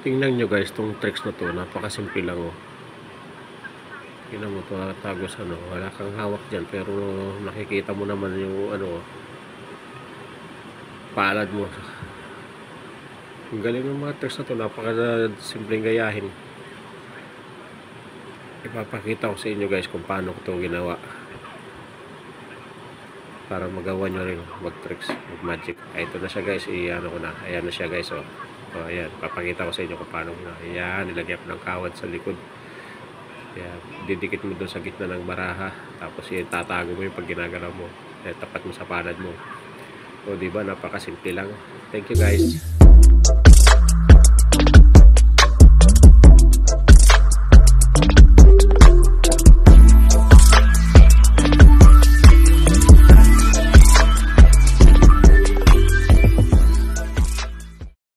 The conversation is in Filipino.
Tingnan nyo guys, itong tricks na to, napakasimple lang oh. Tingnan mo ito, tagos ano, wala kang hawak dyan, pero nakikita mo naman yung ano, palad mo. Ang galing ng mga tricks na to, napakasimpleng gayahin. Ipapakita ko sa inyo guys kung paano ko ito ginawa, para magawa nyo rin mag tricks, mag magic. Ay, ito na siya guys, i-ano ko na, ayan na siya guys oh. Oh, ayan, papakita ko sa inyo kung paano na. Ayan, nilagyan ko ng kawad sa likod. Ayan, didikit mo doon sa gitna ng baraha. Tapos yan, tatago mo yung pag ginagalaw mo. Ayan, tapat mo sa palad mo. O, diba, napakasimple lang. Thank you guys.